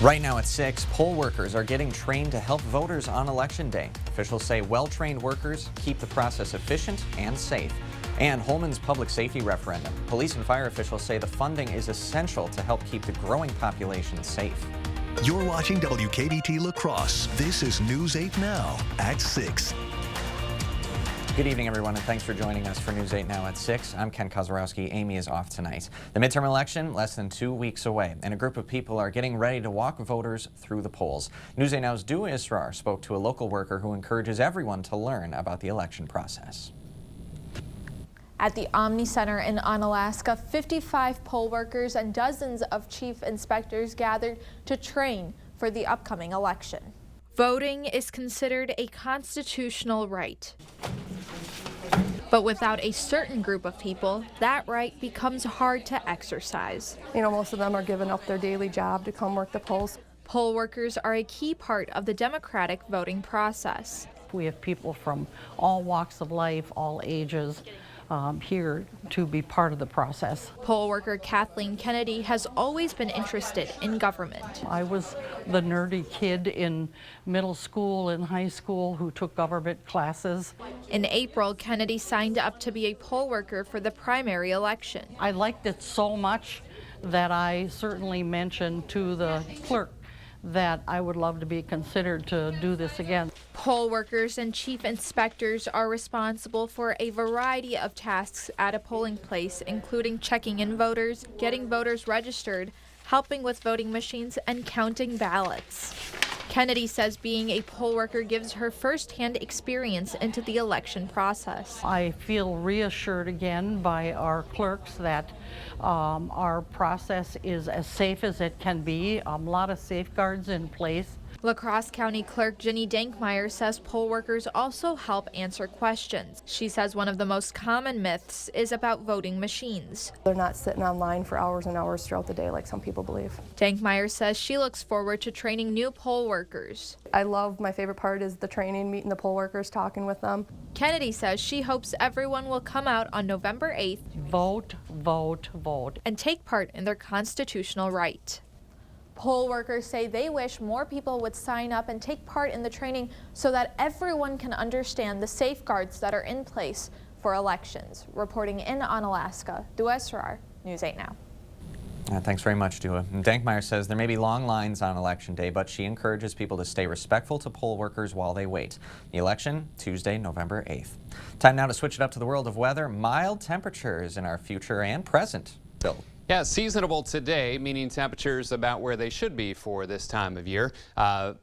Right now at 6, poll workers are getting trained to help voters on Election Day. Officials say well-trained workers keep the process efficient and safe. And Holman's public safety referendum. Police and fire officials say the funding is essential to help keep the growing population safe. You're watching WKBT La Crosse. This is News 8 Now at 6. Good evening, everyone, and thanks for joining us for News 8 Now at 6. I'm Ken Kozarowski. Amy is off tonight. The midterm election less than 2 weeks away, and a group of people are getting ready to walk voters through the polls. News 8 Now's Dua Israr spoke to a local worker who encourages everyone to learn about the election process. At the Omni Center in Onalaska, 55 poll workers and dozens of chief inspectors gathered to train for the upcoming election. Voting is considered a constitutional right. But without a certain group of people, that right becomes hard to exercise. You know, most of them are giving up their daily job to come work the polls. Poll workers are a key part of the democratic voting process. We have people from all walks of life, all ages, here to be part of the process. Poll worker Kathleen Kennedy has always been interested in government. I was the nerdy kid in middle school and high school who took government classes. In April, Kennedy signed up to be a poll worker for the primary election. I liked it so much that I certainly mentioned to the clerk that I would love to be considered to do this again. Poll workers and chief inspectors are responsible for a variety of tasks at a polling place, including checking in voters, getting voters registered, helping with voting machines, and counting ballots. Kennedy says being a poll worker gives her first-hand experience into the election process. I feel reassured again by our clerks that our process is as safe as it can be. A lot of safeguards in place. La Crosse County Clerk Ginny Dankmeyer says poll workers also help answer questions. She says one of the most common myths is about voting machines. They're not sitting online for hours and hours throughout the day like some people believe. Dankmeyer says she looks forward to training new poll workers. My favorite part is the training, meeting the poll workers, talking with them. Kennedy says she hopes everyone will come out on November 8th. Vote, vote, vote. And take part in their constitutional right. Poll workers say they wish more people would sign up and take part in the training so that everyone can understand the safeguards that are in place for elections. Reporting in Onalaska, Dua Israr, News 8 Now. Thanks very much, Dua. And Dankmeyer says there may be long lines on Election Day, but she encourages people to stay respectful to poll workers while they wait. The election, Tuesday, November 8th. Time now to switch it up to the world of weather. Mild temperatures in our future and present. Bill. Yeah, seasonable today, meaning temperatures about where they should be for this time of year.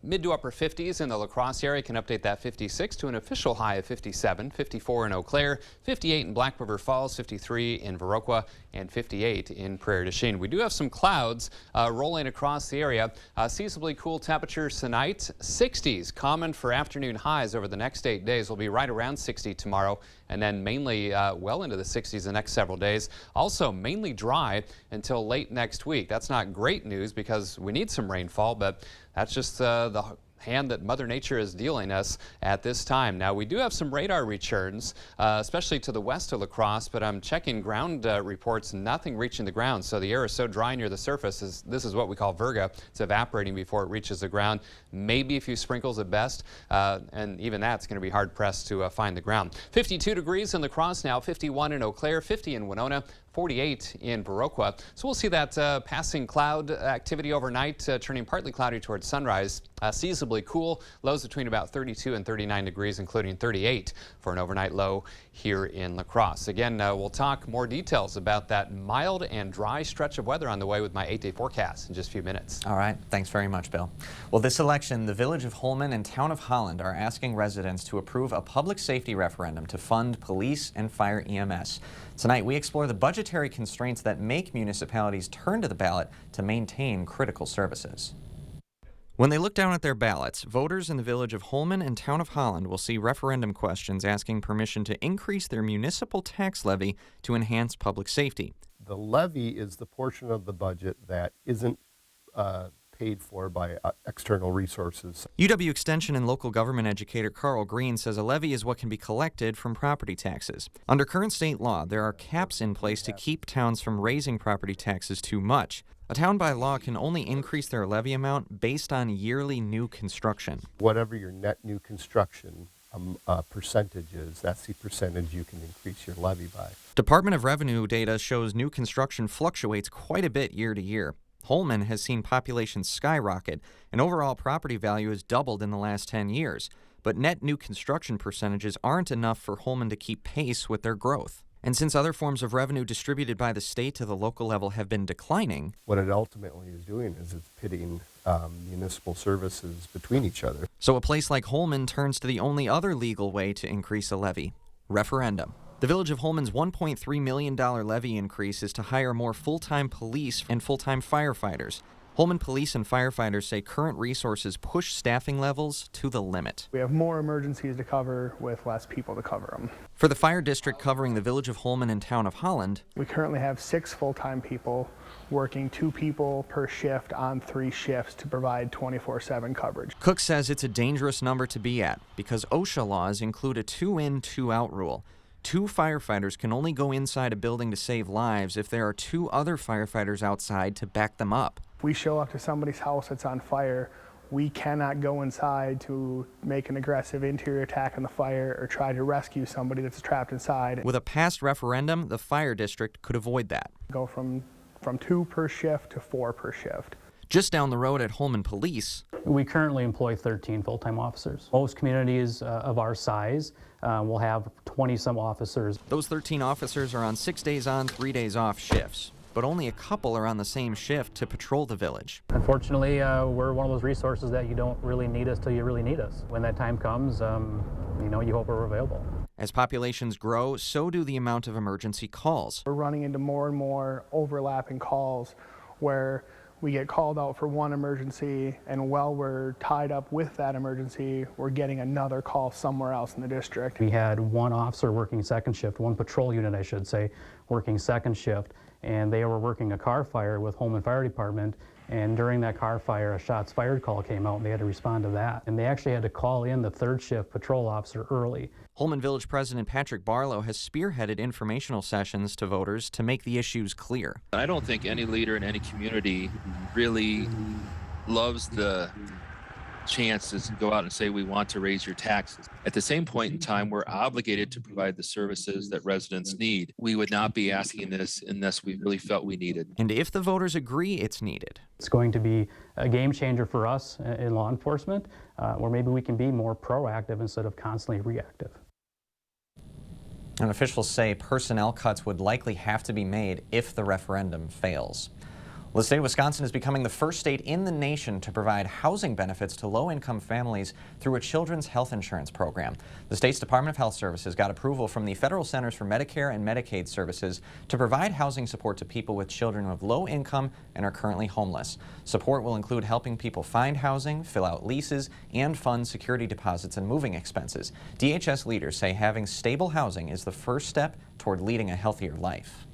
Mid to upper 50s in the La Crosse area. Can update that 56 to an official high of 57, 54 in Eau Claire, 58 in Black River Falls, 53 in Viroqua, and 58 in Prairie du Chien. We do have some clouds rolling across the area. Seasonably cool temperatures tonight, 60s common for afternoon highs over the next 8 days. Will be right around 60 tomorrow, and then mainly well into the 60s the next several days. Also mainly dry until late next week. That's not great news because we need some rainfall, but that's just the hand that Mother Nature is dealing us at this time. Now, we do have some radar returns, especially to the west of La Crosse, but I'm checking ground reports, nothing reaching the ground. So the air is so dry near the surface, this is what we call virga. It's evaporating before it reaches the ground. Maybe a few sprinkles at best, and even that's going to be hard pressed to find the ground. 52 degrees in La Crosse now, 51 in Eau Claire, 50 in Winona, 48 in Viroqua. So we'll see that passing cloud activity overnight, turning partly cloudy towards sunrise. Seasonably cool, lows between about 32 and 39 degrees, including 38 for an overnight low here in La Crosse. Again, we'll talk more details about that mild and dry stretch of weather on the way with my 8-day forecast in just a few minutes. All right. Thanks very much, Bill. Well, this election, the Village of Holman and Town of Holland are asking residents to approve a public safety referendum to fund police and fire EMS. Tonight, we explore the budgetary constraints that make municipalities turn to the ballot to maintain critical services. When they look down at their ballots, voters in the Village of Holman and Town of Holland will see referendum questions asking permission to increase their municipal tax levy to enhance public safety. The levy is the portion of the budget that isn't paid for by external resources. UW Extension and local government educator Carl Green says a levy is what can be collected from property taxes. Under current state law, there are caps in place to keep towns from raising property taxes too much. A town by law can only increase their levy amount based on yearly new construction. Whatever your net new construction percentage is, that's the percentage you can increase your levy by. Department of Revenue data shows new construction fluctuates quite a bit year to year. Holmen has seen population skyrocket, and overall property value has doubled in the last 10 years. But net new construction percentages aren't enough for Holmen to keep pace with their growth. And since other forms of revenue distributed by the state to the local level have been declining, what it ultimately is doing is it's pitting municipal services between each other. So a place like Holmen turns to the only other legal way to increase a levy: referendum. The Village of Holmen's $1.3 million levy increase is to hire more full-time police and full-time firefighters. Holmen police and firefighters say current resources push staffing levels to the limit. We have more emergencies to cover with less people to cover them. For the fire district covering the Village of Holmen and Town of Holland, we currently have 6 full-time people working 2 people per shift on 3 shifts to provide 24/7 coverage. Cook says it's a dangerous number to be at because OSHA laws include a 2-in, 2-out rule. 2 firefighters can only go inside a building to save lives if there are 2 other firefighters outside to back them up. If we show up to somebody's house that's on fire, we cannot go inside to make an aggressive interior attack on the fire or try to rescue somebody that's trapped inside. With a past referendum, the fire district could avoid that. Go from 2 per shift to 4 per shift. Just down the road at Holmen Police, we currently employ 13 full-time officers. Most communities of our size will have 20-some officers. Those 13 officers are on 6 days on, 3 days off shifts, but only a couple are on the same shift to patrol the village. Unfortunately, we're one of those resources that you don't really need us till you really need us. When that time comes, you hope we're available. As populations grow, so do the amount of emergency calls. We're running into more and more overlapping calls where we get called out for one emergency, and while we're tied up with that emergency, we're getting another call somewhere else in the district. We had one officer working second shift, one patrol unit, I should say, working second shift, and they were working a car fire with Holmen Fire Department, and during that car fire, a shots fired call came out, and they had to respond to that. And they actually had to call in the third shift patrol officer early. Holmen Village President Patrick Barlow has spearheaded informational sessions to voters to make the issues clear. I don't think any leader in any community really loves the chance to go out and say we want to raise your taxes. At the same point in time, we're obligated to provide the services that residents need. We would not be asking this unless we really felt we needed. And if the voters agree it's needed, it's going to be a game changer for us in law enforcement, where maybe we can be more proactive instead of constantly reactive. And officials say personnel cuts would likely have to be made if the referendum fails. Well, the state of Wisconsin is becoming the first state in the nation to provide housing benefits to low-income families through a children's health insurance program. The state's Department of Health Services got approval from the Federal Centers for Medicare and Medicaid Services to provide housing support to people with children of low income and are currently homeless. Support will include helping people find housing, fill out leases, and fund security deposits and moving expenses. DHS leaders say having stable housing is the first step toward leading a healthier life.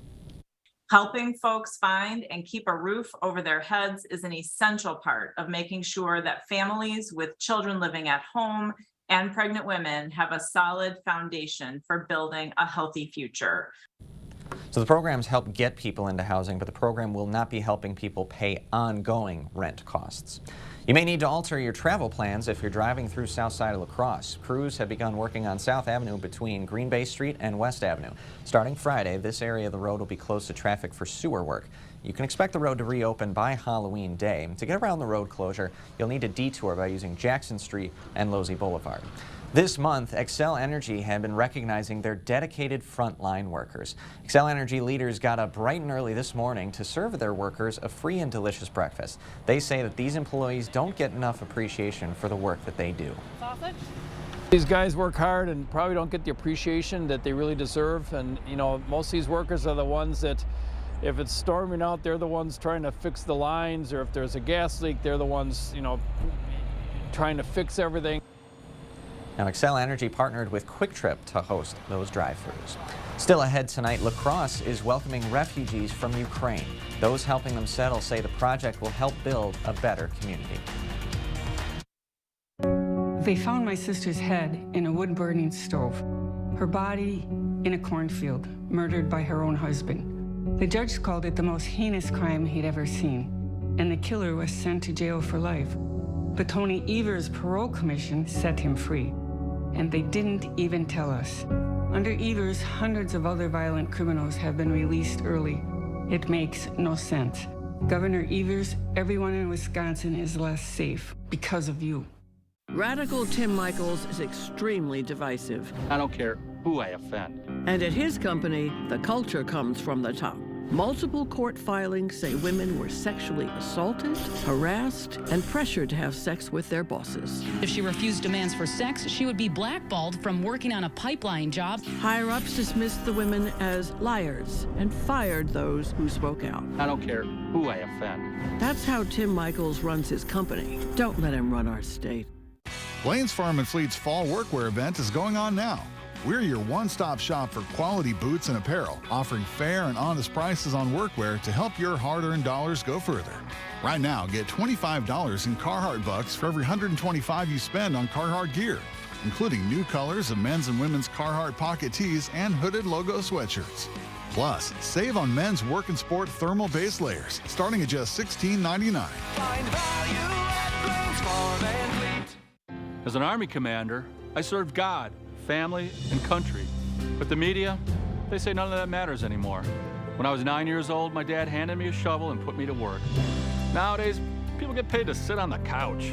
Helping folks find and keep a roof over their heads is an essential part of making sure that families with children living at home and pregnant women have a solid foundation for building a healthy future. So the programs help get people into housing, but the program will not be helping people pay ongoing rent costs. You may need to alter your travel plans if you're driving through south side of La Crosse. Crews have begun working on South Avenue between Green Bay Street and West Avenue. Starting Friday, this area of the road will be closed to traffic for sewer work. You can expect the road to reopen by Halloween Day. To get around the road closure, you'll need to detour by using Jackson Street and Losey Boulevard. This month, Xcel Energy had been recognizing their dedicated frontline workers. Xcel Energy leaders got up bright and early this morning to serve their workers a free and delicious breakfast. They say that these employees don't get enough appreciation for the work that they do. Sausage? These guys work hard and probably don't get the appreciation that they really deserve. And, most of these workers are the ones that, if it's storming out, they're the ones trying to fix the lines, or if there's a gas leak, they're the ones, trying to fix everything. Now, Xcel Energy partnered with Quick Trip to host those drive-thrus. Still ahead tonight, La Crosse is welcoming refugees from Ukraine. Those helping them settle say the project will help build a better community. They found my sister's head in a wood-burning stove, her body in a cornfield, murdered by her own husband. The judge called it the most heinous crime he'd ever seen, and the killer was sent to jail for life. But Tony Evers' parole commission set him free, and they didn't even tell us. Under Evers, hundreds of other violent criminals have been released early. It makes no sense. Governor Evers, everyone in Wisconsin is less safe because of you. Radical Tim Michaels is extremely divisive. I don't care who I offend. And at his company, the culture comes from the top. Multiple court filings say women were sexually assaulted, harassed, and pressured to have sex with their bosses. If she refused demands for sex, she would be blackballed from working on a pipeline job. Higher-ups dismissed the women as liars and fired those who spoke out. I don't care who I offend. That's how Tim Michaels runs his company. Don't let him run our state. Blain's Farm and Fleet's Fall Workwear event is going on now. We're your one-stop shop for quality boots and apparel, offering fair and honest prices on workwear to help your hard-earned dollars go further. Right now, get $25 in Carhartt bucks for every $125 you spend on Carhartt gear, including new colors of men's and women's Carhartt pocket tees and hooded logo sweatshirts. Plus, save on men's work and sport thermal base layers, starting at just $16.99. Find value at Blain's Farm and Fleet. As an Army commander, I served God, family, and country. But the media, they say none of that matters anymore. When I was 9 years old, my dad handed me a shovel and put me to work. Nowadays, people get paid to sit on the couch.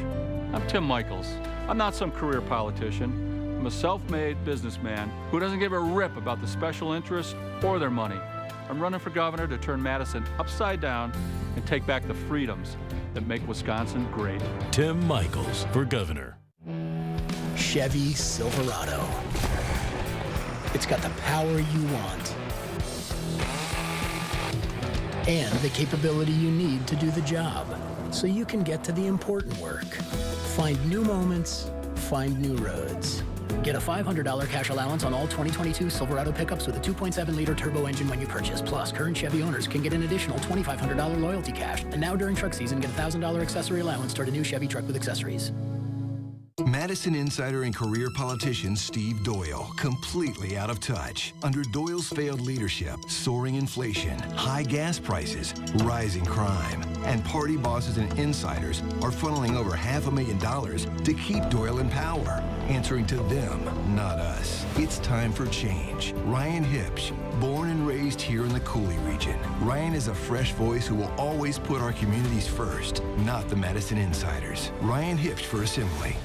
I'm Tim Michaels. I'm not some career politician. I'm a self-made businessman who doesn't give a rip about the special interests or their money. I'm running for governor to turn Madison upside down and take back the freedoms that make Wisconsin great. Tim Michaels for governor. Chevy Silverado. It's got the power you want and the capability you need to do the job so you can get to the important work. Find new moments, find new roads. Get a $500 cash allowance on all 2022 Silverado pickups with a 2.7-liter turbo engine when you purchase. Plus, current Chevy owners can get an additional $2,500 loyalty cash. And now during truck season, get a $1,000 accessory allowance toward a new Chevy truck with accessories. Madison insider and career politician Steve Doyle, completely out of touch. Under Doyle's failed leadership, soaring inflation, high gas prices, rising crime, and party bosses and insiders are funneling over $500,000 to keep Doyle in power. Answering to them, not us. It's time for change. Ryan Hipsch, born and raised here in the Cooley region. Ryan is a fresh voice who will always put our communities first, not the Madison insiders. Ryan Hipsch for Assembly.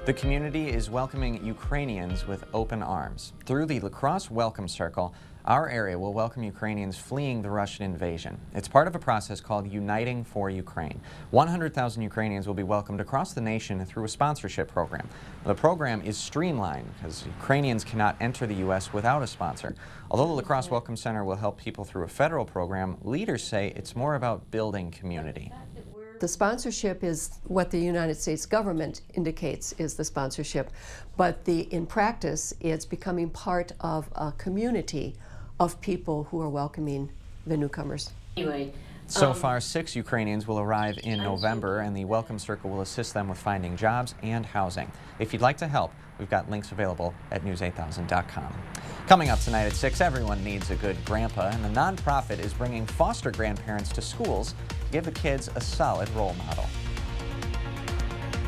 The community is welcoming Ukrainians with open arms. Through the La Crosse Welcome Circle, our area will welcome Ukrainians fleeing the Russian invasion. It's part of a process called Uniting for Ukraine. 100,000 Ukrainians will be welcomed across the nation through a sponsorship program. The program is streamlined because Ukrainians cannot enter the U.S. without a sponsor. Although the La Crosse Welcome Center will help people through a federal program, leaders say it's more about building community. The sponsorship is what the United States government indicates is the sponsorship, but in practice, it's becoming part of a community of people who are welcoming the newcomers. So far, 6 Ukrainians will arrive in November, and the Welcome Circle will assist them with finding jobs and housing. If you'd like to help, we've got links available at news8000.com. Coming up tonight at 6, everyone needs a good grandpa, and the nonprofit is bringing foster grandparents to schools to give the kids a solid role model.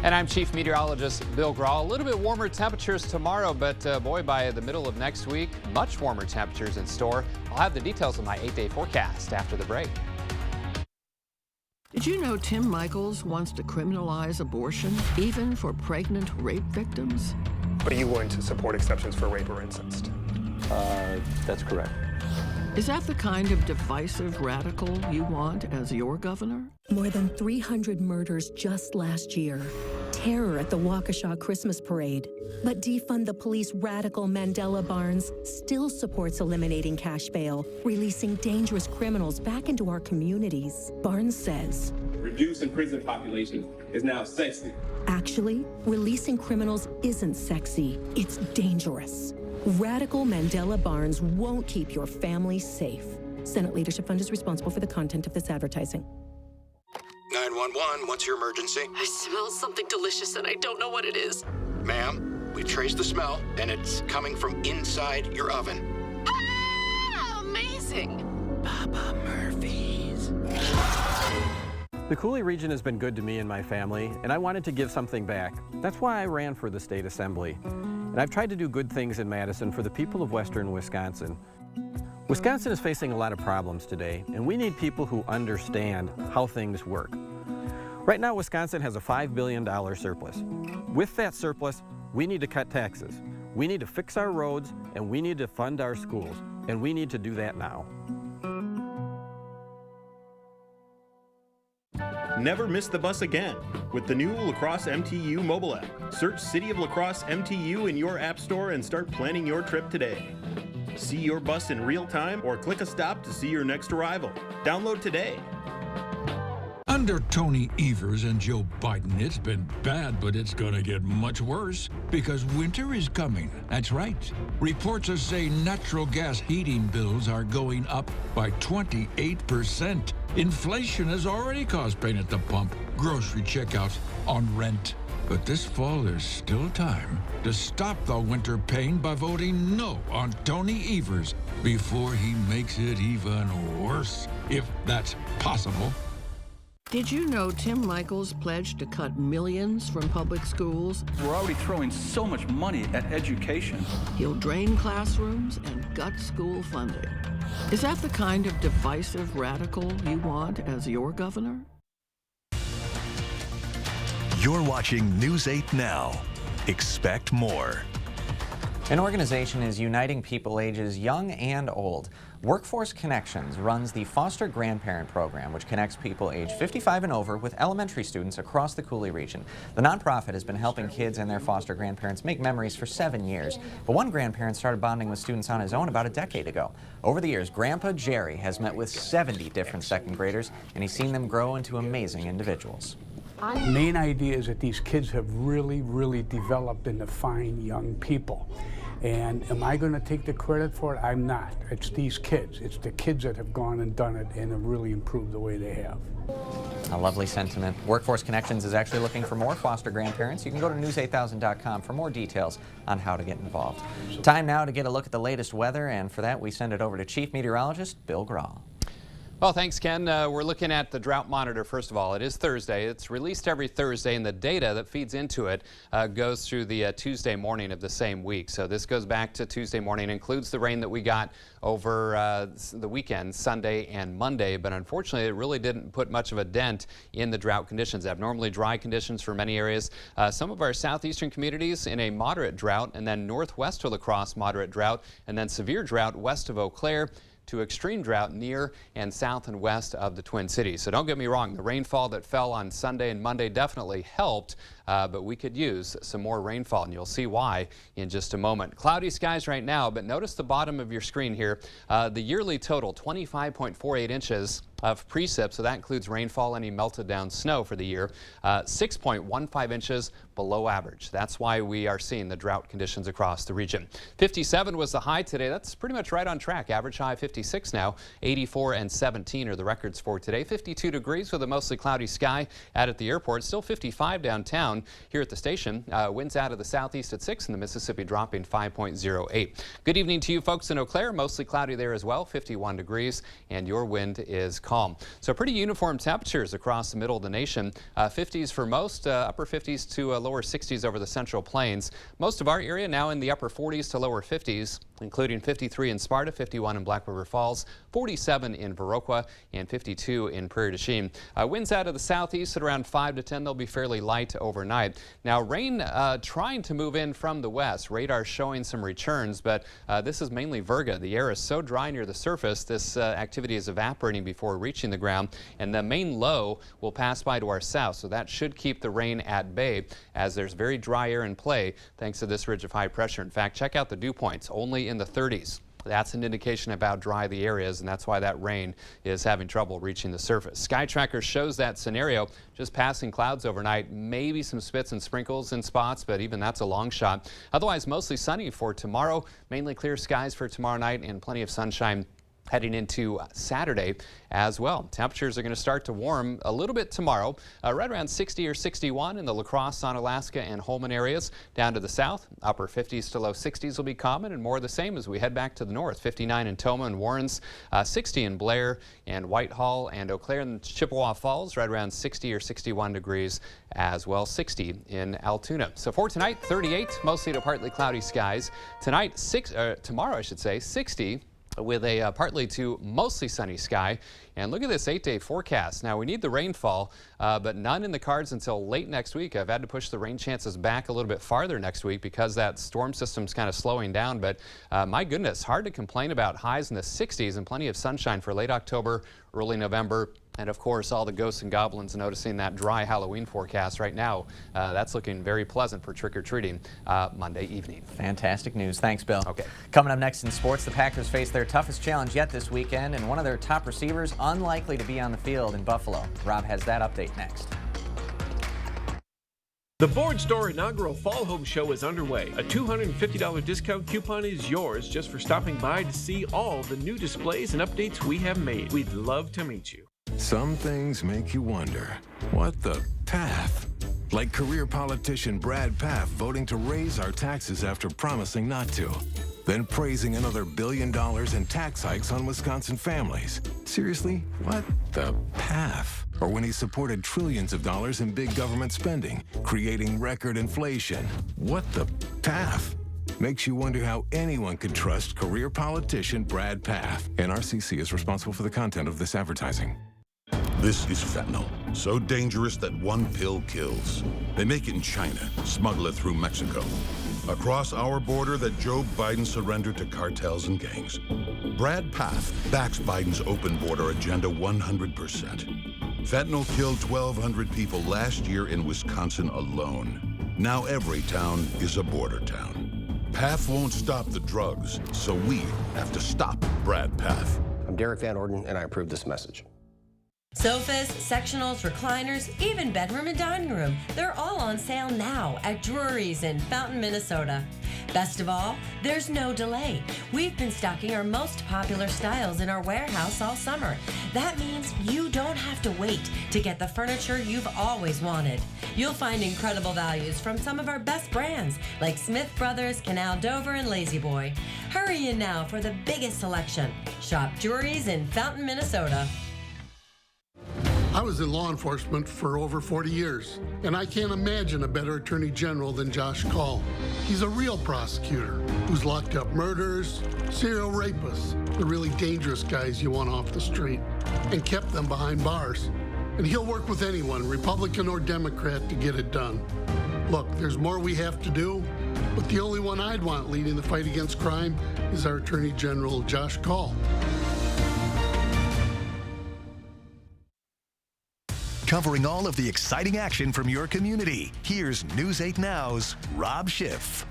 And I'm Chief Meteorologist Bill Grahl. A little bit warmer temperatures tomorrow, but boy, by the middle of next week, much warmer temperatures in store. I'll have the details of my 8-day forecast after the break. Did you know Tim Michaels wants to criminalize abortion, even for pregnant rape victims? But are you willing to support exceptions for rape or incest? That's correct. Is that the kind of divisive radical you want as your governor? More than 300 murders just last year. terror at the Waukesha Christmas Parade. But Defund the Police radical Mandela Barnes still supports eliminating cash bail, releasing dangerous criminals back into our communities. Barnes says, reducing prison population is now sexy. Actually, releasing criminals isn't sexy, it's dangerous. Radical Mandela Barnes won't keep your family safe. Senate Leadership Fund is responsible for the content of this advertising. 911, what's your emergency? I smell something delicious and I don't know what it is. Ma'am, we've traced the smell and it's coming from inside your oven. Ah, amazing! Papa Murphy's. The Cooley region has been good to me and my family, and I wanted to give something back. That's why I ran for the state assembly. And I've tried to do good things in Madison for the people of western Wisconsin. Wisconsin is facing a lot of problems today, and we need people who understand how things work. Right now, Wisconsin has a $5 billion surplus. With that surplus, we need to cut taxes. We need to fix our roads, and we need to fund our schools, and we need to do that now. Never miss the bus again with the new La Crosse MTU mobile app. Search City of La Crosse MTU in your app store and start planning your trip today. See your bus in real time or click a stop to see your next arrival. Download today. Under Tony Evers and Joe Biden, it's been bad, but it's gonna get much worse because winter is coming. That's right. Reports are saying natural gas heating bills are going up by 28%. Inflation has already caused pain at the pump, grocery checkouts, on rent. But this fall, there's still time to stop the winter pain by voting no on Tony Evers before he makes it even worse, if that's possible. Did you know Tim Michaels pledged to cut millions from public schools? We're already throwing so much money at education. He'll drain classrooms and gut school funding. Is that the kind of divisive radical you want as your governor? You're watching News 8 Now. Expect more. An organization is uniting people ages young and old. Workforce Connections runs the Foster Grandparent Program, which connects people age 55 and over with elementary students across the Cooley region. The nonprofit has been helping kids and their foster grandparents make memories for 7 years. But one grandparent started bonding with students on his own about a decade ago. Over the years, Grandpa Jerry has met with 70 different second graders, and he's seen them grow into amazing individuals. The main idea is that these kids have really developed into fine young people. And am I going to take the credit for it? I'm not. It's these kids. It's the kids that have gone and done it and have really improved the way they have. A lovely sentiment. Workforce Connections is actually looking for more foster grandparents. You can go to news8000.com for more details on how to get involved. Time now to get a look at the latest weather, and for that we send it over to Chief Meteorologist Bill Grahl. Well, thanks, Ken. We're looking at the drought monitor. First of all, it is Thursday. It's released every Thursday, and the data that feeds into it goes through the Tuesday morning of the same week. So this goes back to Tuesday morning, includes the rain that we got over the weekend, Sunday and Monday. But unfortunately, it really didn't put much of a dent in the drought conditions. Abnormally dry conditions for many areas. Some of our southeastern communities in a moderate drought, and then northwest of La Crosse, moderate drought, and then severe drought west of Eau Claire, to extreme drought near and south and west of the Twin Cities. So don't get me wrong, the rainfall that fell on Sunday and Monday definitely helped, but we could use some more rainfall, and you'll see why in just a moment. Cloudy skies right now, but notice the bottom of your screen here. The yearly total, 25.48 inches of precip, so that includes rainfall, any melted down snow for the year, 6.15 inches below average. That's why we are seeing the drought conditions across the region. 57 was the high today. That's pretty much right on track. Average high 56 now. 84 and 17 are the records for today. 52 degrees with a mostly cloudy sky out at the airport. Still 55 downtown here at the station. Winds out of the southeast at 6 and the Mississippi dropping 5.08. Good evening to you folks in Eau Claire. Mostly cloudy there as well. 51 degrees and your wind is calm. So pretty uniform temperatures across the middle of the nation. 50s for most, upper 50s to lower 60s over the Central Plains. Most of our area now in the upper 40s to lower 50s. including 53 in Sparta, 51 in Black River Falls, 47 in Viroqua, and 52 in Prairie du Chien. Winds out of the southeast at around 5 to 10. They'll be fairly light overnight. Now, rain trying to move in from the west. Radar showing some returns, but this is mainly virga. The air is so dry near the surface, this activity is evaporating before reaching the ground, and the main low will pass by to our south, so that should keep the rain at bay as there's very dry air in play thanks to this ridge of high pressure. In fact, check out the dew points, only in the 30s. That's an indication of how dry the air is, and that's why that rain is having trouble reaching the surface. Sky Tracker shows that scenario, just passing clouds overnight, maybe some spits and sprinkles in spots, but even that's a long shot. Otherwise, mostly sunny for tomorrow, mainly clear skies for tomorrow night and plenty of sunshine heading into Saturday as well. Temperatures are going to start to warm a little bit tomorrow, right around 60 or 61 in the La Crosse, Onalaska, and Holman areas. Down to the south, upper 50s to low 60s will be common, and more of the same as we head back to the north. 59 in Toma and Warrens, 60 in Blair and Whitehall and Eau Claire and Chippewa Falls, right around 60 or 61 degrees as well. 60 in Altoona. So for tonight, 38, mostly to partly cloudy skies. Tonight, tomorrow, 60. With a partly to mostly sunny sky. And look at this 8-day forecast. Now, we need the rainfall, but none in the cards until late next week. I've had to push the rain chances back a little bit farther next week because that storm system's kind of slowing down. But my goodness, hard to complain about highs in the 60s and plenty of sunshine for late October, early November. And of course, all the ghosts and goblins noticing that dry Halloween forecast right now. That's looking very pleasant for trick-or-treating Monday evening. Fantastic news. Thanks, Bill. Okay. Coming up next in sports, the Packers face their toughest challenge yet this weekend, and one of their top receivers unlikely to be on the field in Buffalo. Rob has that update next. The Board Store inaugural Fall Home Show is underway. A $250 discount coupon is yours just for stopping by to see all the new displays and updates we have made. We'd love to meet you. Some things make you wonder, what the path? Like career politician Brad Pfaff voting to raise our taxes after promising not to. Then praising another $1 billion in tax hikes on Wisconsin families. Seriously, what the path? Or when he supported trillions of dollars in big government spending, creating record inflation. What the path? Makes you wonder how anyone could trust career politician Brad Pfaff. NRCC is responsible for the content of this advertising. This is fentanyl, so dangerous that one pill kills. They make it in China, smuggle it through Mexico. Across our border that Joe Biden surrendered to cartels and gangs. Brad Pfaff backs Biden's open border agenda 100%. Fentanyl killed 1,200 people last year in Wisconsin alone. Now every town is a border town. Pfaff won't stop the drugs, so we have to stop Brad Pfaff. I'm Derek Van Orden, and I approve this message. Sofas, sectionals, recliners, even bedroom and dining room. They're all on sale now at Drury's in Fountain, Minnesota. Best of all, there's no delay. We've been stocking our most popular styles in our warehouse all summer. That means you don't have to wait to get the furniture you've always wanted. You'll find incredible values from some of our best brands like Smith Brothers, Canal Dover, and Lazy Boy. Hurry in now for the biggest selection. Shop Drury's in Fountain, Minnesota. I was in law enforcement for over 40 years, and I can't imagine a better attorney general than Josh Kaul. He's a real prosecutor who's locked up murderers, serial rapists, the really dangerous guys you want off the street, and kept them behind bars. And he'll work with anyone, Republican or Democrat, to get it done. Look, there's more we have to do, but the only one I'd want leading the fight against crime is our Attorney General, Josh Kaul. Covering all of the exciting action from your community, here's News 8 Now's Rob Schiff.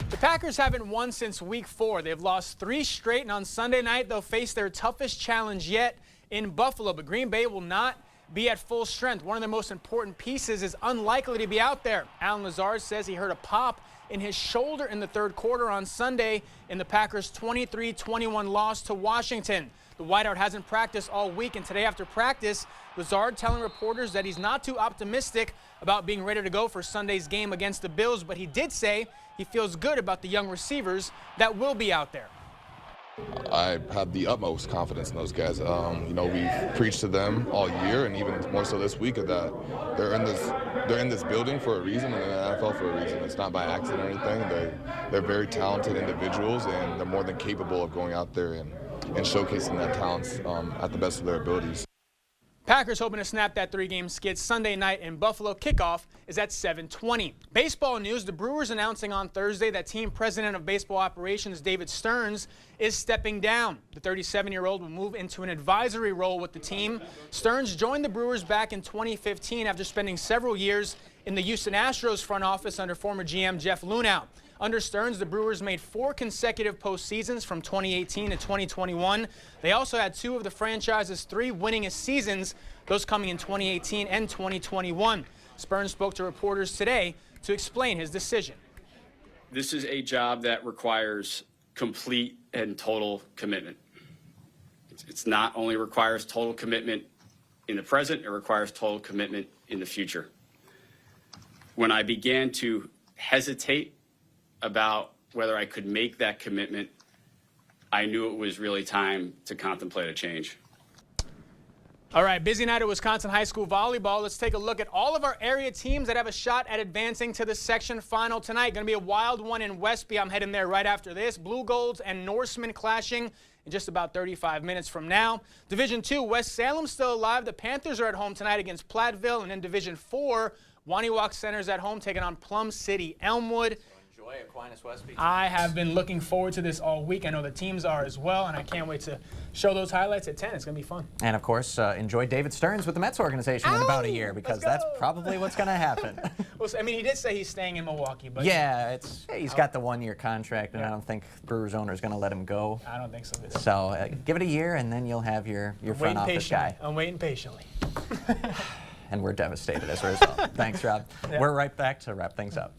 The Packers haven't won since Week 4. They've lost 3 straight, and on Sunday night they'll face their toughest challenge yet in Buffalo. But Green Bay will not be at full strength. One of their most important pieces is unlikely to be out there. Allen Lazard says he heard a pop in his shoulder in the third quarter on Sunday in the Packers' 23-21 loss to Washington. The wideout hasn't practiced all week, and today after practice, Lazard telling reporters that he's not too optimistic about being ready to go for Sunday's game against the Bills, but he did say he feels good about the young receivers that will be out there. I have the utmost confidence in those guys. You know, we've preached to them all year, and even more so this week, that they're in this building for a reason, and in the NFL for a reason. It's not by accident or anything. They're very talented individuals, and they're more than capable of going out there and showcasing that talents at the best of their abilities. Packers hoping to snap that 3-game skid Sunday night in Buffalo. Kickoff is at 7:20. Baseball news, the Brewers announcing on Thursday that team president of baseball operations David Stearns is stepping down. The 37-year-old will move into an advisory role with the team. Stearns joined the Brewers back in 2015 after spending several years in the Houston Astros front office under former GM Jeff Luhnow. Under Stearns, the Brewers made 4 consecutive postseasons from 2018 to 2021. They also had 2 of the franchise's 3 winningest seasons, those coming in 2018 and 2021. Stearns spoke to reporters today to explain his decision. This is a job that requires complete and total commitment. It's not only requires total commitment in the present, it requires total commitment in the future. When I began to hesitate about whether I could make that commitment, I knew it was really time to contemplate a change. All right, busy night at Wisconsin High School volleyball. Let's take a look at all of our area teams that have a shot at advancing to the section final tonight. Going to be a wild one in Westby. I'm heading there right after this. Blue Golds and Norseman clashing in just about 35 minutes from now. Division 2, West Salem still alive. The Panthers are at home tonight against Platteville. And in Division 4, Waniwak Center's at home taking on Plum City Elmwood. Aquinas Westby. I have been looking forward to this all week. I know the teams are as well, and I can't wait to show those highlights at 10. It's going to be fun. And, of course, enjoy David Stearns with the Mets organization in about a year, because that's probably what's going to happen. Well, I mean, he did say he's staying in Milwaukee. But yeah, he's got the 1-year contract, and I don't think Brewers owner is going to let him go. I don't think so either. So give it a year, and then you'll have your front office guy. I'm waiting patiently. And we're devastated as a result. Thanks, Rob. Yeah. We're right back to wrap things up.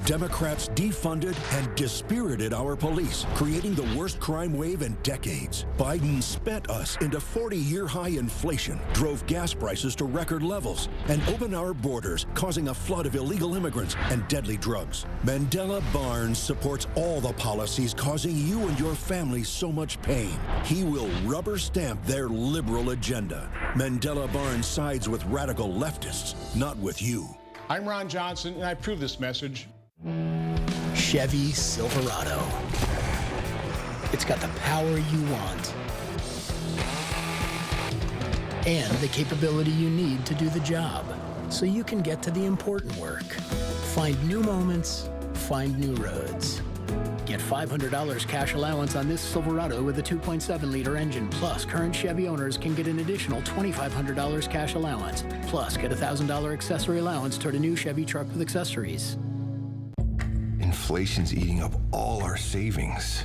Democrats defunded and dispirited our police, creating the worst crime wave in decades. Biden spent us into 40-year high inflation, drove gas prices to record levels, and opened our borders, causing a flood of illegal immigrants and deadly drugs. Mandela Barnes supports all the policies causing you and your family so much pain. He will rubber stamp their liberal agenda. Mandela Barnes sides with radical leftists, not with you. I'm Ron Johnson, and I approve this message. Chevy Silverado. It's got the power you want and the capability you need to do the job, so you can get to the important work. Find new moments, find new roads. Get $500 cash allowance on this Silverado with a 2.7-liter engine. Plus, current Chevy owners can get an additional $2,500 cash allowance. Plus, get a $1,000 accessory allowance toward a new Chevy truck with accessories. Inflation's eating up all our savings.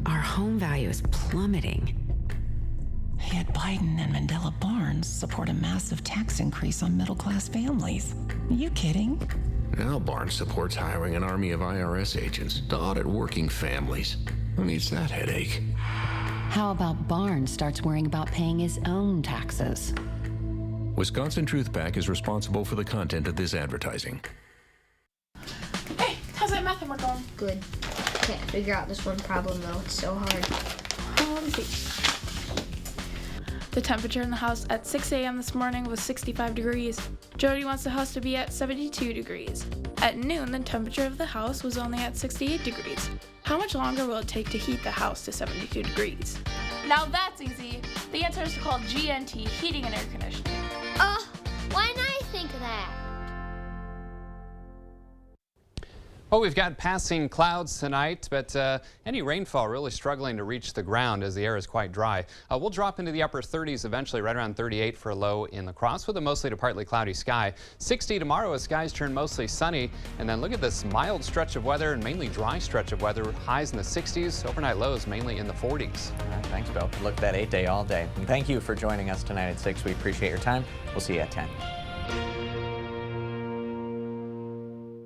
Our home value is plummeting. Yet Biden and Mandela Barnes support a massive tax increase on middle-class families. Are you kidding? Now Barnes supports hiring an army of IRS agents to audit working families. Who needs that headache? How about Barnes starts worrying about paying his own taxes? Wisconsin Truth PAC is responsible for the content of this advertising. How's that math homework going? Good. Can't figure out this one problem though. It's so hard. Let me see. The temperature in the house at 6 a.m. this morning was 65 degrees. Jody wants the house to be at 72 degrees. At noon, the temperature of the house was only at 68 degrees. How much longer will it take to heat the house to 72 degrees? Now that's easy. The answer is called GNT, Heating and Air Conditioning. Why didn't I think of that? Well, we've got passing clouds tonight, but any rainfall really struggling to reach the ground as the air is quite dry. We'll drop into the upper 30s eventually, right around 38 for a low in La Crosse with a mostly to partly cloudy sky. 60 tomorrow as skies turn mostly sunny. And then look at this mild stretch of weather and mainly dry stretch of weather. Highs in the 60s, overnight lows mainly in the 40s. All right, thanks, Bill. Look at that 8-day all day. And thank you for joining us tonight at 6. We appreciate your time. We'll see you at 10.